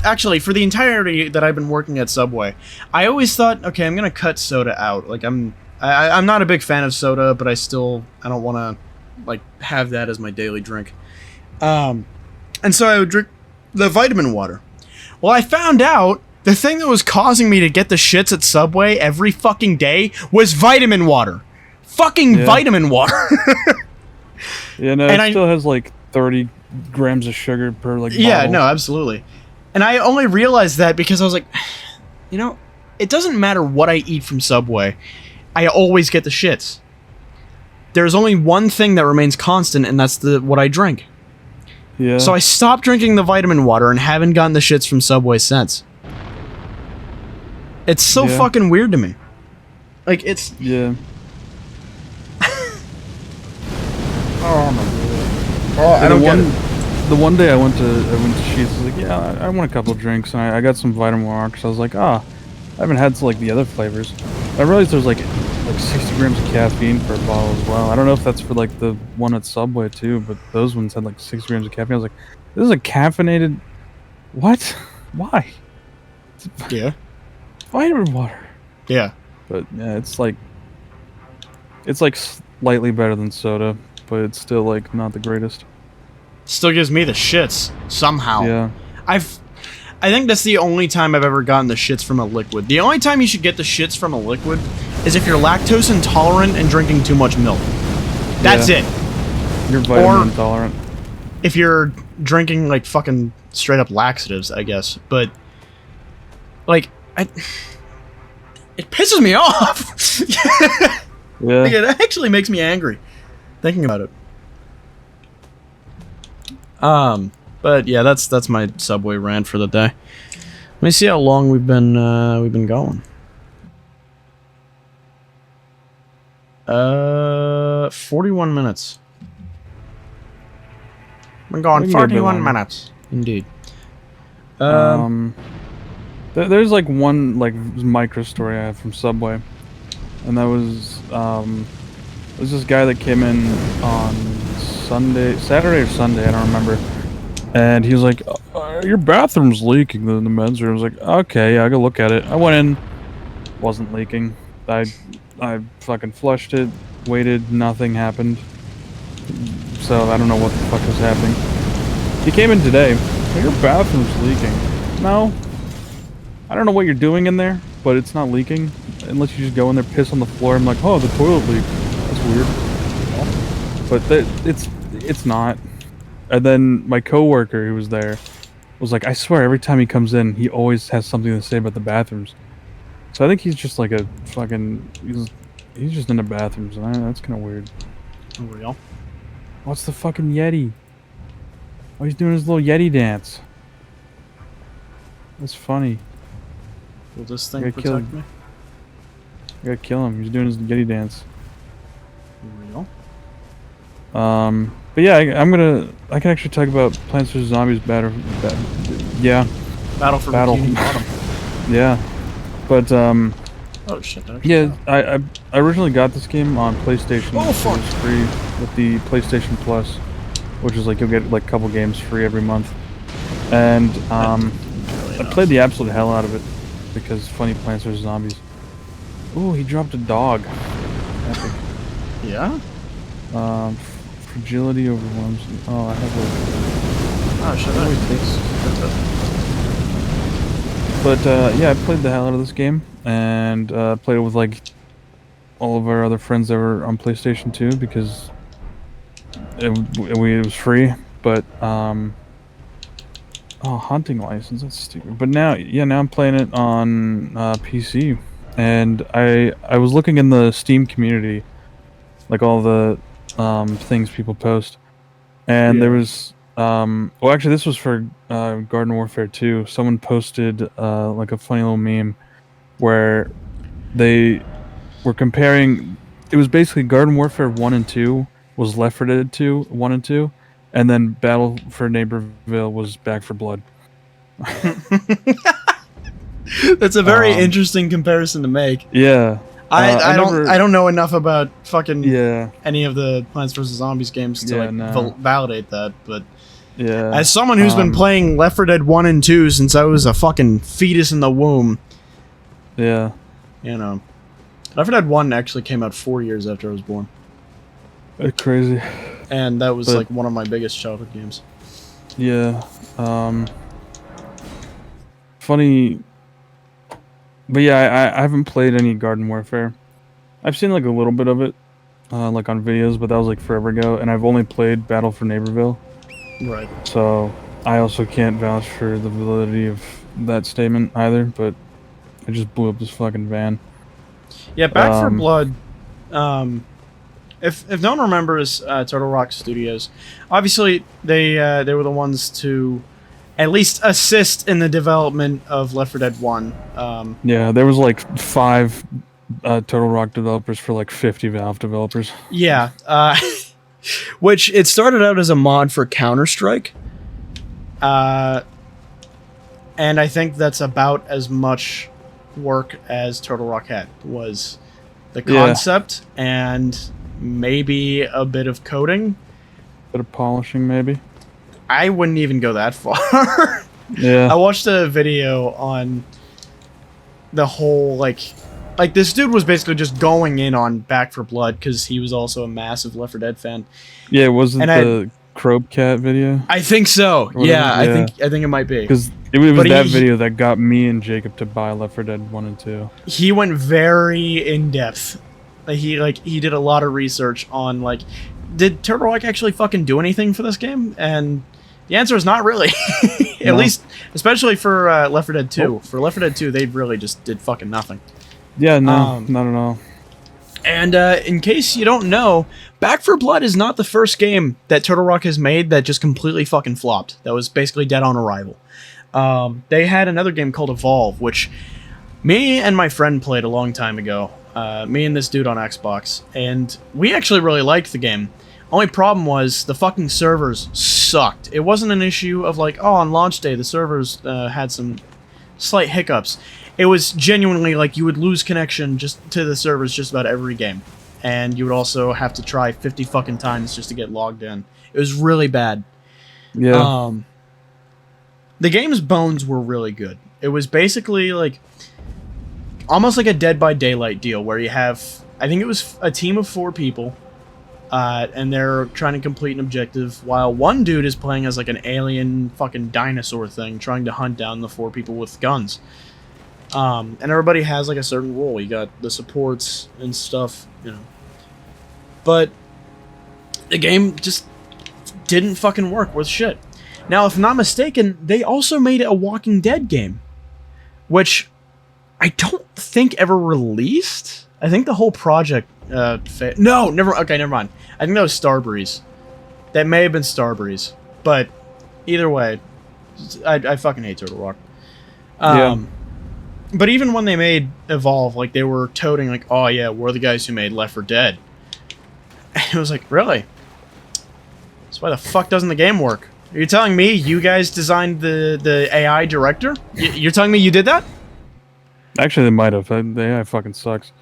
actually for the entirety that I've been working at Subway, I always thought, okay, I'm gonna cut soda out. Like I'm not a big fan of soda, but I don't want to like have that as my daily drink. And so I would drink the vitamin water. Well, I found out the thing that was causing me to get the shits at Subway every fucking day was vitamin water. Fucking vitamin water. Yeah, no, and it still has like 30 grams of sugar per like bottle. Yeah, no, absolutely. And I only realized that because I was like, you know, it doesn't matter what I eat from Subway. I always get the shits. There's only one thing that remains constant, and that's what I drink. Yeah. So I stopped drinking the vitamin water and haven't gotten the shits from Subway since. It's so fucking weird to me. Like, it's... Yeah. Oh my god. Oh, I don't get it. The one day I went to Sheetz, I was like, yeah, I want a couple drinks, and I got some vitamin water, because I was like, I haven't had like the other flavors. I realized there's like 60 grams of caffeine per bottle as well. I don't know if that's for like the one at Subway too, but those ones had like 60 grams of caffeine. I was like, this is a caffeinated... What? Why? Yeah. Vitamin water. Yeah. But yeah, it's like slightly better than soda, but it's still like not the greatest. Still gives me the shits somehow. Yeah. I think that's the only time I've ever gotten the shits from a liquid. The only time you should get the shits from a liquid is if you're lactose intolerant and drinking too much milk. That's it. You're vitamin intolerant. If you're drinking like fucking straight up laxatives, I guess. But like it pisses me off. Yeah. Like, it actually makes me angry thinking about it. But yeah, that's my Subway rant for the day. Let me see how long we've been going. 41 minutes. We're going We can go a bit 41 longer. minutes. Indeed. There's like one like micro story I have from Subway, and that was there's this guy that came in on Saturday or Sunday, I don't remember, and he was like, "Your bathroom's leaking in the men's room." I was like, "Okay, yeah, I go look at it." I went in, wasn't leaking. I fucking flushed it, waited, nothing happened. So I don't know what the fuck was happening. He came in today. Your bathroom's leaking. No. I don't know what you're doing in there, but it's not leaking. Unless you just go in there, piss on the floor. I'm like, oh, the toilet leaked. That's weird. But it's not. And then my coworker who was there was like, I swear every time he comes in, he always has something to say about the bathrooms. So I think he's just like a fucking... He's just into bathrooms, and that's kind of weird. Real. What's the fucking Yeti? Oh, he's doing his little Yeti dance. That's funny. Will this thing Yeah, kill protect him. me? I gotta kill him. He's doing his Yeti dance. Real. But yeah, I can actually talk about Plants vs Zombies yeah, Battle for Bikini Bottom. yeah. But Oh shit! That yeah, I originally got this game on PlayStation. Oh, fuck. It was free with the PlayStation Plus, which is like you'll get like a couple games free every month. And I played the absolute hell out of it because funny Plants vs Zombies. Ooh, he dropped a dog. Epic. Yeah. Fragility overwhelms. Oh, I have a. Oh shit! That always takes. But yeah, I played the hell out of this game and played it with like all of our other friends that were on PlayStation 2 because it was free. But oh, hunting license, that's stupid. But now I'm playing it on PC, and I was looking in the Steam community, like all the things people post, and there was well, actually this was for Garden Warfare 2. Someone posted like a funny little meme where they were comparing. It was basically Garden Warfare 1 and 2 was Left 4 Dead 2 1 and 2, and then Battle for Neighborville was Back 4 Blood. That's a very interesting comparison to make. Yeah. I don't know enough about fucking Yeah. any of the Plants vs Zombies games to Yeah, like no. validate that, but Yeah. as someone who's been playing Left 4 Dead 1 and 2 since I was a fucking fetus in the womb, Yeah. you know, Left 4 Dead 1 actually came out 4 years after I was born, That's crazy. and that was But- like one of my biggest childhood games. Yeah. Funny. But yeah, I haven't played any Garden Warfare. I've seen like a little bit of it, like on videos, but that was like forever ago. And I've only played Battle for Neighborville, Right. so I also can't vouch for the validity of that statement either. But I just blew up this fucking van. Yeah, Back 4 Um, Blood. If no one remembers Turtle Rock Studios, obviously they were the ones to at least assist in the development of Left 4 Dead 1. Yeah, there was like 5 Total Rock developers for like 50 Valve developers. Yeah, which it started out as a mod for Counter-Strike, and I think that's about as much work as Turtle Rock had, was the Yeah. concept and maybe a bit of coding. Bit of polishing, maybe. I wouldn't even go that far. Yeah. I watched a video on the whole, like this dude was basically just going in on Back 4 Blood because he was also a massive Left 4 Dead fan. Yeah, was it And the Crobe Cat video? I think so. Whatever, Yeah, yeah. I think it might be. Because it was But that he- video that got me and Jacob to buy Left 4 Dead 1 and 2. He went very in depth. He did a lot of research on did Turtle Rock actually fucking do anything for this game? And the answer is not really. At No. least, especially for Left 4 Dead 2. Nope. For Left 4 Dead 2, they really just did fucking nothing. Yeah, no, not at all. And in case you don't know, Back 4 Blood is not the first game that Turtle Rock has made that just completely fucking flopped. That was basically dead on arrival. They had another game called Evolve, which me and my friend played a long time ago. Me and this dude on Xbox. And we actually really liked the game. Only problem was the fucking servers sucked. It wasn't an issue of like, oh, on launch day the servers had some slight hiccups. It was genuinely like you would lose connection just to the servers just about every game. And you would also have to try 50 fucking times just to get logged in. It was really bad. Yeah. The game's bones were really good. It was basically like almost like a Dead by Daylight deal where you have, I think it was a team of 4 people, and they're trying to complete an objective while one dude is playing as like an alien fucking dinosaur thing trying to hunt down the 4 people with guns. And everybody has like a certain role. You got the supports and stuff, you know. But the game just didn't fucking work worth shit. Now, if I'm not mistaken, they also made a Walking Dead game, which I don't think ever released. I think the whole project no, never mind. I think that was Starbreeze. That may have been Starbreeze. But either way, I fucking hate Turtle Rock. Yeah. But even when they made Evolve, like, they were toting, like, oh, yeah, we're the guys who made Left 4 Dead. And it was like, really? So why the fuck doesn't the game work? Are you telling me you guys designed the AI director? You're telling me you did that? Actually, they might have. The AI fucking sucks.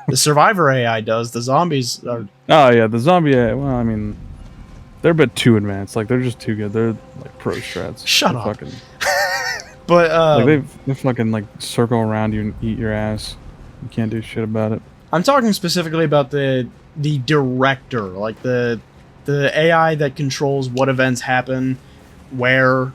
The Survivor AI does. The zombies are... Oh, yeah, the zombie AI, well, I mean, they're a bit too advanced. Like, they're just too good. They're, like, pro strats. Shut They're up. Fucking, But, like, they fucking, like, circle around you and eat your ass. You can't do shit about it. I'm talking specifically about the director, like the AI that controls what events happen, where,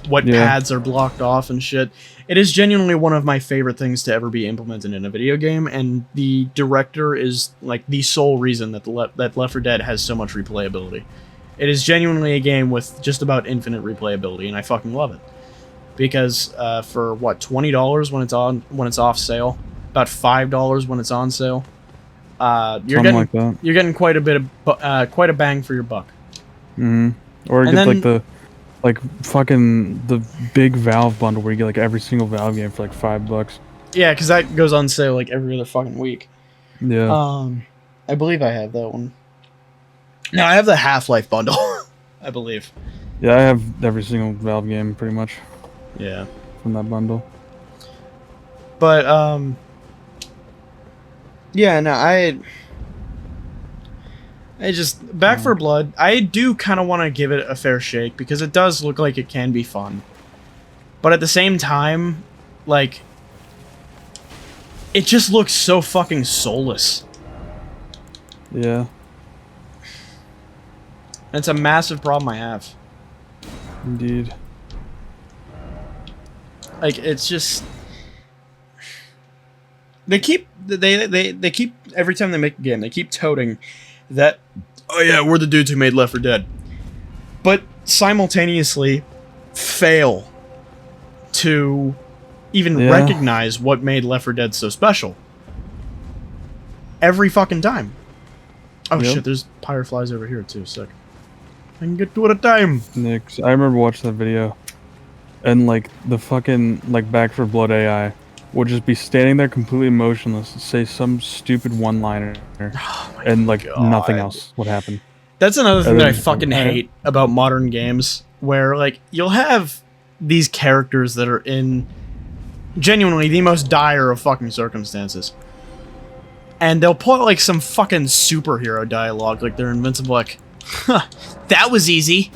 what paths are blocked off and shit. It is genuinely one of my favorite things to ever be implemented in a video game, and the director is like the sole reason that that Left 4 Dead has so much replayability. It is genuinely a game with just about infinite replayability, and I fucking love it. Because for what, $20 when it's off sale, about $5 when it's on sale, you're getting quite a bit of quite a bang for your buck. Mm-hmm. Or get like the big Valve bundle where you get like every single Valve game for like $5. Yeah, because that goes on sale like every other fucking week. Yeah. I believe I have that one. No, I have the Half-Life bundle. I believe. Yeah, I have every single Valve game pretty much. Yeah. From that bundle. But yeah, no, I just Back 4 Blood, I do kind of want to give it a fair shake because it does look like it can be fun. But at the same time, like, it just looks so fucking soulless. Yeah. And it's a massive problem I have. Indeed. Like, it's just they keep every time they make a game, they keep toting that, oh yeah, we're the dudes who made Left 4 Dead, but simultaneously fail to even recognize what made Left 4 Dead so special. Every fucking time. Oh shit, there's fireflies over here too. Sick. I can get two at a time. Nick, I remember watching that video, and like the fucking like Back 4 Blood AI would just be standing there completely motionless and say some stupid one-liner, and like nothing else would happen. That's another thing that I fucking hate about modern games, where like you'll have these characters that are in genuinely the most dire of fucking circumstances, and they'll pull out like some fucking superhero dialogue, like they're invincible, like, huh, that was easy.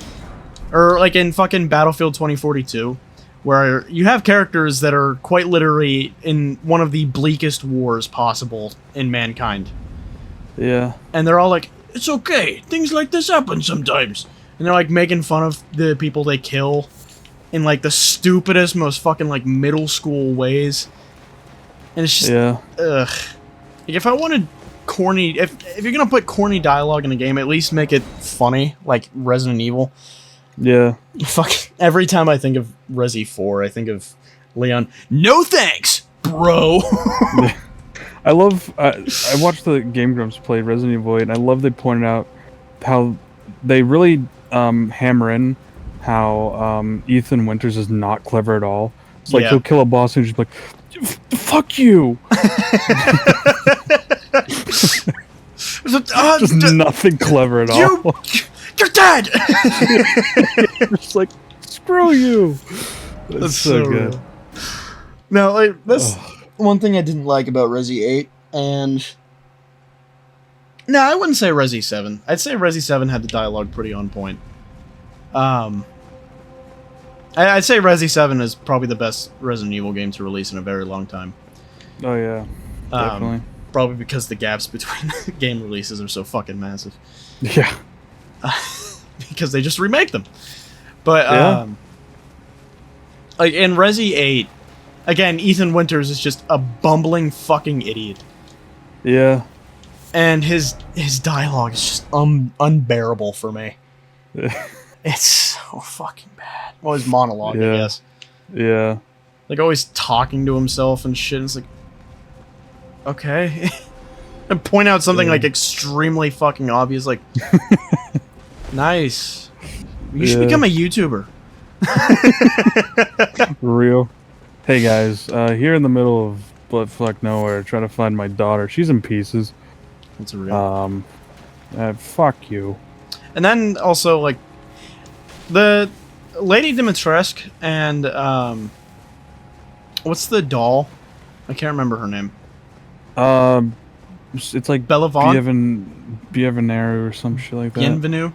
Or like in fucking Battlefield 2042, where you have characters that are quite literally in one of the bleakest wars possible in mankind. Yeah. And they're all like, it's okay, things like this happen sometimes. And they're like making fun of the people they kill in like the stupidest, most fucking like middle school ways. And it's just, ugh. Like if I wanted corny, if you're gonna put corny dialogue in a game, at least make it funny, like Resident Evil. Yeah. Fuck. Every time I think of Resi 4, I think of Leon, no thanks, bro. I love. I watched the Game Grumps play Resident Evil 8, and I love they pointed out how they really hammer in how Ethan Winters is not clever at all. It's like he'll kill a boss and just like, "Fuck you." Just nothing clever at all. You're dead. It's like, screw you. That's so good. Real. No, like that's one thing I didn't like about Resi 8, and no, I wouldn't say Resi 7. I'd say Resi 7 had the dialogue pretty on point. I'd say Resi 7 is probably the best Resident Evil game to release in a very long time. Oh yeah, definitely. Probably because the gaps between game releases are so fucking massive. Yeah. Because they just remake them. But like in Resi 8, again, Ethan Winters is just a bumbling fucking idiot. Yeah. And his dialogue is just unbearable for me. It's so fucking bad. Well, his monologue, I guess. Yeah. Like always talking to himself and shit. It's like, okay. And point out something like extremely fucking obvious, like, nice. You should become a YouTuber. Real. Hey guys, here in the middle of buttfuck nowhere, trying to find my daughter. She's in pieces. That's real. Fuck you. And then also like the Lady Dimitrescu and what's the doll? I can't remember her name. It's like Bellevon? Bienvenue or some shit like that. Bienvenue?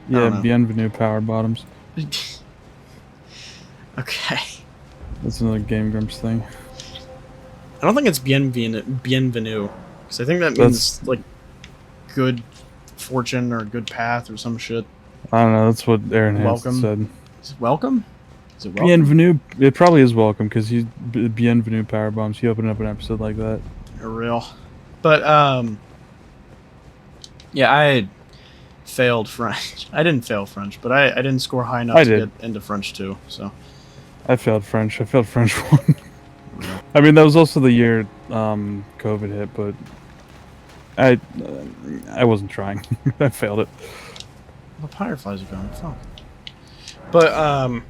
Yeah, Bienvenue Power Bottoms. Okay. That's another Game Grumps thing. I don't think it's bienvenue, because I think that means like good fortune or good path or some shit. I don't know. That's what Aaron Hansen said. Is it welcome? Is it welcome? Bienvenue. It probably is welcome because he's Bienvenue Power Bombs. He opened up an episode like that. Real. But yeah, I failed French. I didn't fail French, but I didn't score high enough to get into French too. So I failed French. I failed French 1. I mean, that was also the year COVID hit, but I wasn't trying. I failed it. The fireflies are gone. Fuck. But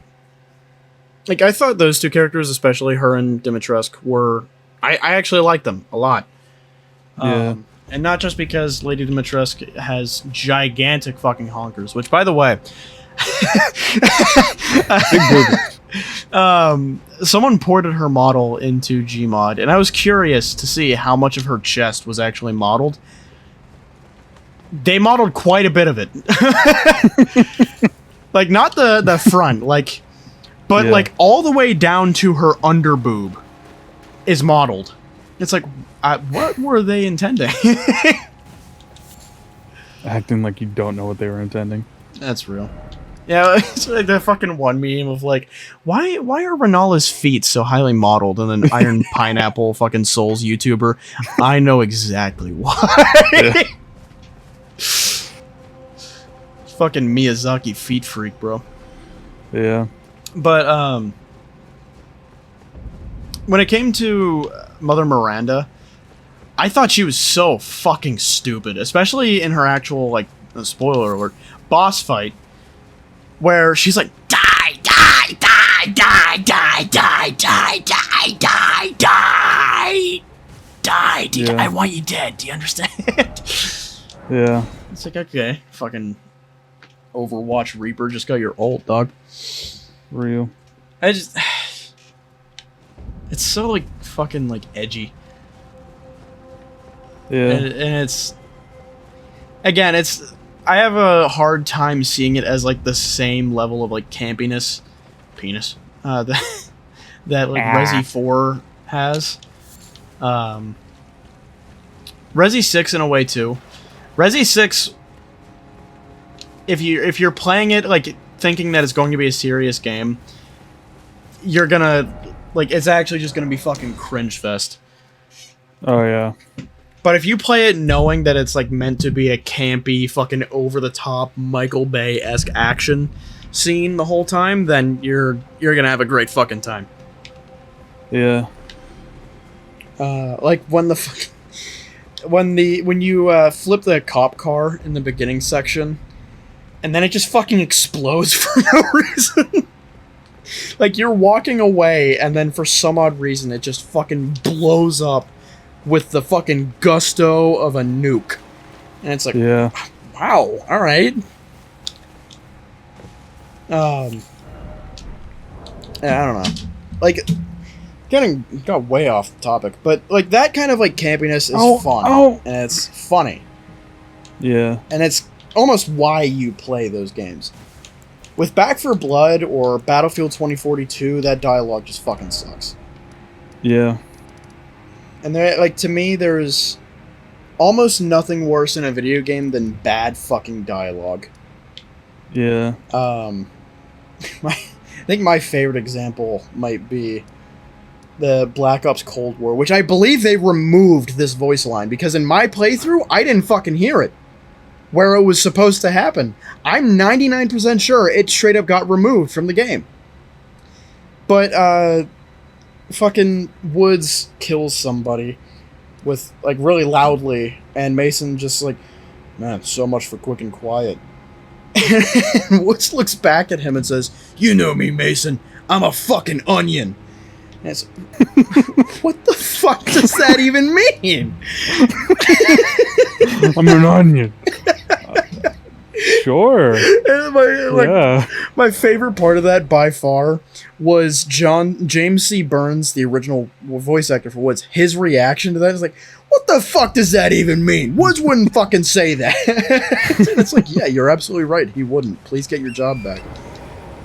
like I thought those two characters, especially her and Dimitrescu, were I actually liked them a lot. Yeah. And not just because Lady Dimitrescu has gigantic fucking honkers, which, by the way, someone ported her model into Gmod, and I was curious to see how much of her chest was actually modeled. They modeled quite a bit of it. Like, not the front, like, but like all the way down to her under boob is modeled. It's like, what were they intending? Acting like you don't know what they were intending. That's real. Yeah, it's like the fucking one meme of like, why are Renala's feet so highly modeled? And then Iron Pineapple, fucking Souls YouTuber, I know exactly why. Fucking Miyazaki feet freak, bro. Yeah. But when it came to Mother Miranda, I thought she was so fucking stupid, especially in her actual, like, spoiler alert, boss fight, where she's like, die, die, die, die, die, die, die, die, die, die, die, dude, I want you dead, do you understand? Yeah. It's like, okay, fucking Overwatch Reaper just got your ult, dog. Real. It's so, like, fucking, like, edgy. Yeah. And it's... Again, it's... I have a hard time seeing it as, like, the same level of, like, campiness... Penis. That like, Resi 4 has. Resi 6 in a way, too. Resi 6... If you're playing it, like, thinking that it's going to be a serious game, you're gonna... Like, it's actually just gonna be fucking cringe fest. Oh, yeah. But if you play it knowing that it's, like, meant to be a campy, fucking over-the-top, Michael Bay-esque action scene the whole time, then you're gonna have a great fucking time. Yeah. Like when you flip the cop car in the beginning section, and then it just fucking explodes for no reason. Like you're walking away, and then for some odd reason, it just fucking blows up with the fucking gusto of a nuke, and it's like, Yeah. wow, all right. Yeah, I don't know. Like, got way off the topic, but like that kind of like campiness is fun, and it's funny, Yeah. and it's almost why you play those games. With Back 4 Blood or Battlefield 2042, that dialogue just fucking sucks. Yeah. And there, like, to me, there's almost nothing worse in a video game than bad fucking dialogue. Yeah. I think my favorite example might be the Black Ops Cold War, which I believe they removed this voice line, because in my playthrough, I didn't fucking hear it where it was supposed to happen. I'm 99% sure it straight up got removed from the game. But, fucking Woods kills somebody with, like, really loudly, and Mason just like, man, so much for quick and quiet. And Woods looks back at him and says, you know me, Mason, I'm a fucking onion. And it's, what the fuck does that even mean? I'm an onion. Sure. And my favorite part of that by far was James C. Burns, the original voice actor for Woods. His reaction to that is like, what the fuck does that even mean? Woods wouldn't fucking say that. It's like, yeah, you're absolutely right. He wouldn't. Please get your job back.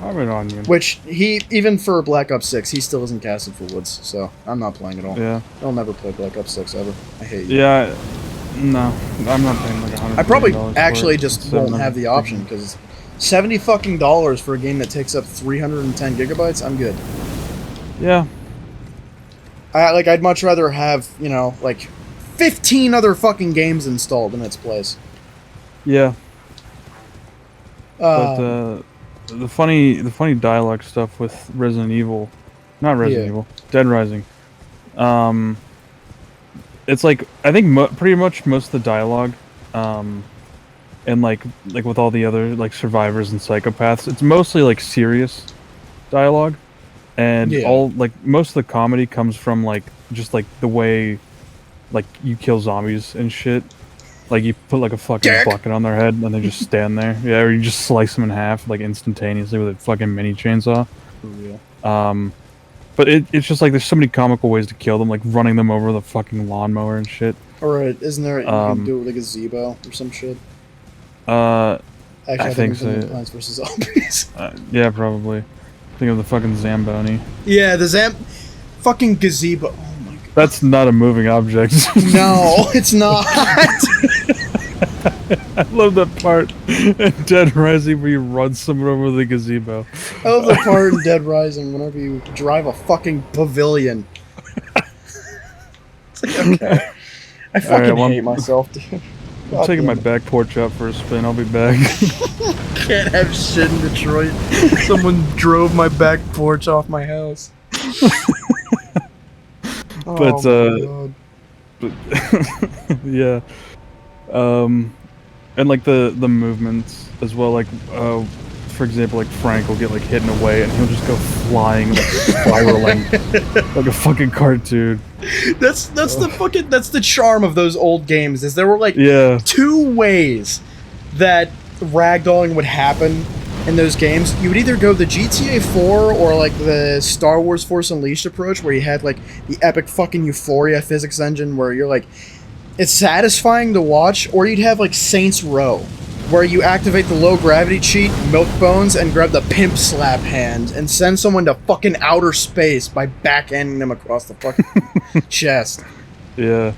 I'm an onion. Which, even for Black Ops 6, he still isn't casted for Woods, so I'm not playing at all. Yeah. I'll never play Black Ops 6 ever. I hate you. Yeah. No, I'm not paying like $100. I probably actually just won't have the option, because $70 fucking dollars for a game that takes up 310 gigabytes, I'm good. Yeah. I'd much rather have, you know, like 15 other fucking games installed in its place. Yeah. But the funny dialogue stuff with Resident Evil, not Resident Evil, Dead Rising. It's like, I think pretty much most of the dialogue, and like with all the other like survivors and psychopaths, it's mostly like serious dialogue, and all like most of the comedy comes from like just like the way like you kill zombies and shit. Like you put like a fucking bucket on their head and they just stand there. Yeah, or you just slice them in half like instantaneously with a fucking mini chainsaw. For real. But it's just like there's so many comical ways to kill them, like running them over with a fucking lawnmower and shit. Alright, isn't there you can do it with a gazebo or some shit? Actually, I think so. Plants vs. Zombies. Yeah, probably. Think of the fucking Zamboni. Yeah, the fucking gazebo. Oh my god. That's not a moving object. No, it's not. I love that part in Dead Rising where you run someone over the gazebo. I love the part in Dead Rising whenever you drive a fucking pavilion. It's like, okay. I fucking hate myself, dude. I'm taking my back porch out for a spin. I'll be back. Can't have shit in Detroit. Someone drove my back porch off my house. But yeah. And like the movements as well, like for example, like Frank will get like hit in a way and he'll just go flying, like spiraling like a fucking cartoon. That's the charm of those old games, is there were like 2 ways that ragdolling would happen in those games. You would either go the GTA 4 or like the Star Wars Force Unleashed approach, where you had like the epic fucking Euphoria physics engine where you're like, it's satisfying to watch, or you'd have like Saints Row, where you activate the low gravity cheat, Milk Bones, and grab the pimp slap hand and send someone to fucking outer space by backhanding them across the fucking chest. Yeah.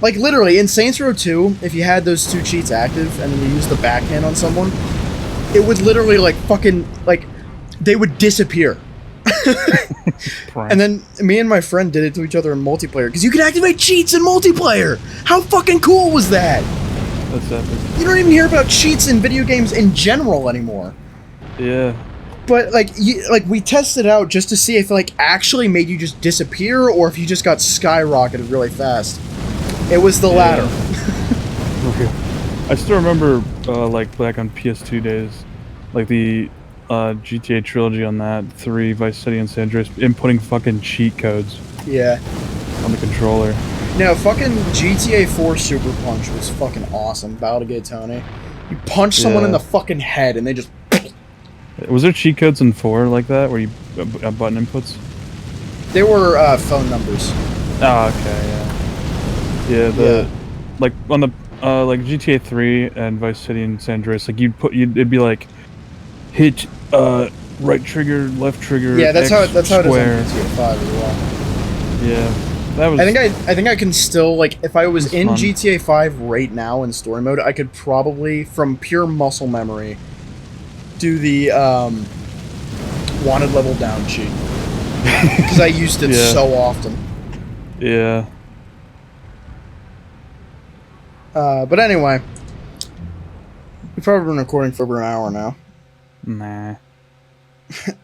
Like literally, in Saints Row 2, if you had those 2 cheats active and then you used the backhand on someone, it would literally like fucking, like, they would disappear. And then me and my friend did it to each other in multiplayer, because you could activate cheats in multiplayer! How fucking cool was that? That's epic. You don't even hear about cheats in video games in general anymore. Yeah. But like, we tested out just to see if it, like, actually made you just disappear or if you just got skyrocketed really fast. It was the latter. I still remember, like, back on PS2 days, like the GTA trilogy on that, 3, Vice City, and San Andreas, inputting fucking cheat codes Yeah. on the controller. No, fucking GTA 4 Super Punch was fucking awesome. Battle to Gay Tony. You punch someone in the fucking head and they just... Was there cheat codes in 4 like that, where you button inputs? They were phone numbers. Oh, okay, yeah. Like on the like GTA 3 and Vice City and San Andreas, like it'd be like hit right trigger, left trigger. Yeah, that's X how it is on square. GTA 5 as well. Yeah, that was. I think I can still, like, if I was in fun. GTA 5 right now in story mode, I could probably, from pure muscle memory, do the wanted level down cheat. Because I used it so often. Yeah. But anyway, we've probably been recording for over an hour now. Nah.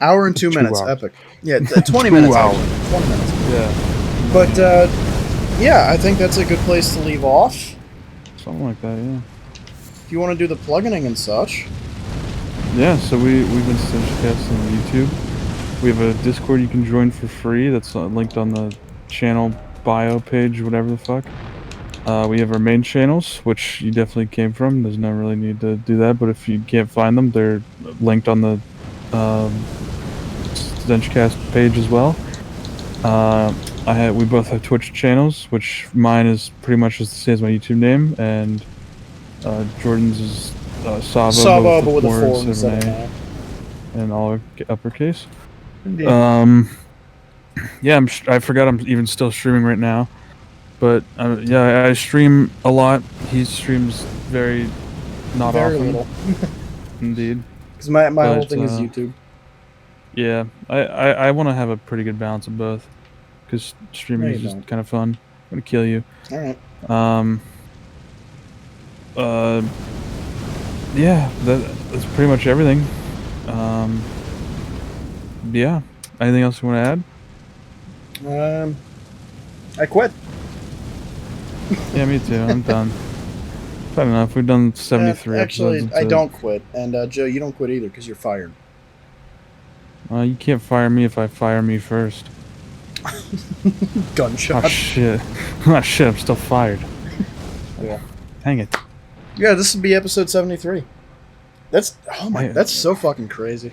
Hour and 2 minutes, hours. epic. Yeah, 20 minutes. 2 hours. Actually. 20 minutes. Yeah. But yeah, I think that's a good place to leave off. Something like that, yeah. If you want to do the plugging and such. Yeah, so we've been StenchCast on YouTube. We have a Discord you can join for free. That's linked on the channel bio page, whatever the fuck. We have our main channels, which you definitely came from. There's no really need to do that, but if you can't find them, they're linked on the StenchCast page as well. We both have Twitch channels, which mine is pretty much just the same as my YouTube name, and Jordan's is Savo, but with a 4 instead instead of of an an A, and all uppercase. Indeed. Yeah, I forgot I'm even still streaming right now, but yeah, I stream a lot. He streams very not Very often. little. Indeed. Because my whole thing is YouTube. Yeah, I want to have a pretty good balance of both, because streaming No, is you just don't. kind of fun. I'm gonna kill you. Alright. Yeah, that's pretty much everything. Yeah. Anything else you want to add? I quit. Yeah, me too. I'm done. Fair enough. We've done 73 Actually, episodes. I don't quit. And Joe, you don't quit either because you're fired. You can't fire me if I fire me first. Gunshot. Oh shit. Oh shit, I'm still fired. Yeah. Hang it. Yeah, this would be episode 73. That's Hey. that's so fucking crazy.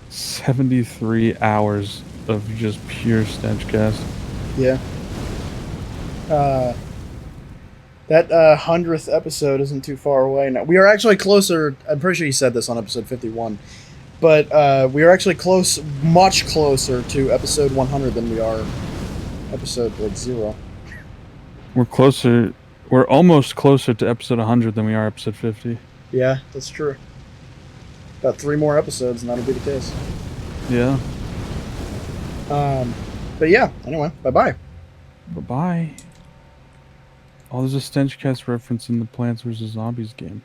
73 hours of just pure StenchCast. Yeah. That 100th episode isn't too far away now. We are actually closer. I'm pretty sure you said this on episode 51, but we are actually much closer to episode 100 than we are episode like 0. We're almost closer to episode 100 than we are episode 50. Yeah, that's true. About 3 more episodes, and that'll be the case. Yeah. But yeah. Anyway, bye-bye. Bye-bye. Oh, there's a StenchCast reference in the Plants vs. Zombies game.